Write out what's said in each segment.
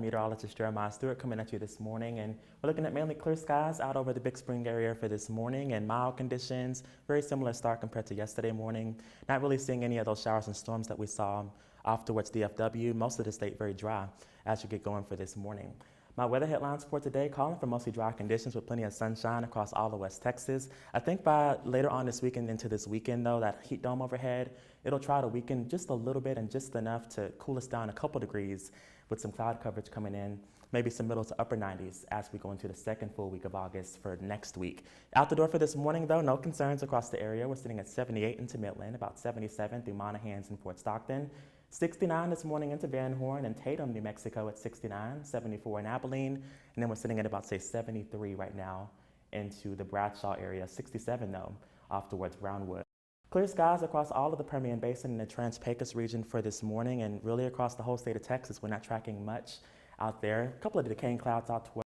Meteorologist Jeremiah Stewart coming at you this morning, and we're looking at mainly clear skies out over the Big Spring area for this morning and mild conditions, very similar start compared to yesterday morning. Not really seeing any of those showers and storms that we saw off towards DFW. Most of the state very dry as you get going for this morning. My weather headlines for today calling for mostly dry conditions with plenty of sunshine across all of West Texas. I think by later on this weekend into this weekend, though, that heat dome overhead, it'll try to weaken just a little bit and just enough to cool us down a couple degrees with some cloud coverage coming in, maybe some middle to upper 90s as we go into the second full week of August for next week. Out the door for this morning, though, no concerns across the area. We're sitting at 78 into Midland, about 77 through Monahans and Fort Stockton. 69 this morning into Van Horn and Tatum, New Mexico at 69, 74 in Abilene, and then we're sitting at about, say, 73 right now into the Bradshaw area, 67 though, off towards Brownwood. Clear skies across all of the Permian Basin and the Trans-Pecos region for this morning, and really across the whole state of Texas. We're not tracking much out there. A couple of decaying clouds out towards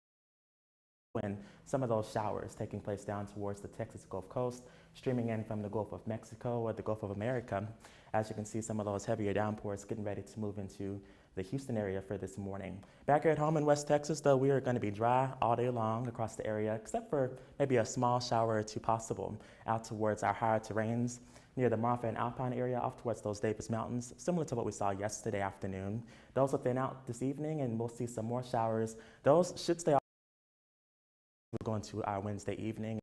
and some of those showers taking place down towards the Texas Gulf Coast, streaming in from the Gulf of Mexico or the Gulf of America. As you can see, some of those heavier downpours getting ready to move into the Houston area for this morning. Back here at home in West Texas, though, we are going to be dry all day long across the area, except for maybe a small shower or two possible out towards our higher terrains near the Marfa and Alpine area off towards those Davis Mountains, similar to what we saw yesterday afternoon. Those will thin out this evening, and we'll see some more showers. Those should stay We're going to our Wednesday evening.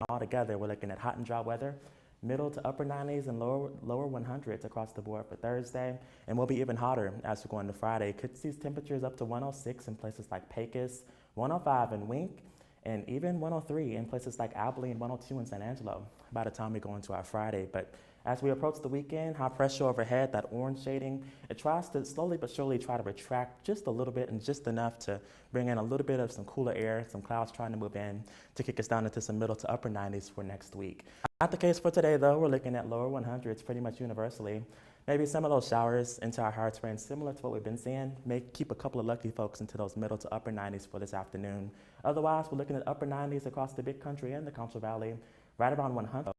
Altogether, we're looking at hot and dry weather, middle to upper 90s and lower 100s across the board for Thursday, and we'll be even hotter as we go into Friday. Could see temperatures up to 106 in places like Pecos, 105 in Wink, and even 103 in places like Abilene, 102 in San Angelo by the time we go into our Friday. But as we approach the weekend, high pressure overhead, that orange shading, it tries to slowly but surely try to retract just a little bit and just enough to bring in a little bit of some cooler air, some clouds trying to move in to kick us down into some middle to upper 90s for next week. Not the case for today, though. We're looking at lower 100s pretty much universally. Maybe some of those showers into our higher terrain, similar to what we've been seeing, may keep a couple of lucky folks into those middle to upper 90s for this afternoon. Otherwise, we're looking at upper 90s across the Big Country and the Concho Valley, right around 100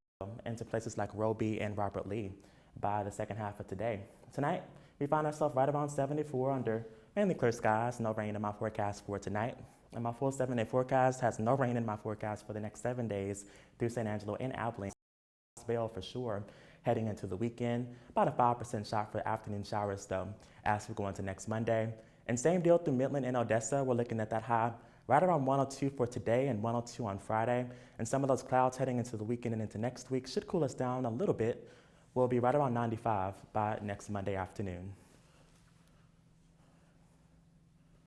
into places like Roby and Robert Lee by the second half of today. Tonight, we find ourselves right around 74 under mainly clear skies, no rain in my forecast for tonight. And my full 7-day forecast has no rain in my forecast for the next 7 days through San Angelo and Abilene. Vale for sure heading into the weekend. About a 5% shot for afternoon showers though as we go into next Monday. And same deal through Midland and Odessa. We're looking at that high right around 102 for today and 102 on Friday. And some of those clouds heading into the weekend and into next week should cool us down a little bit. We'll be right around 95 by next Monday afternoon.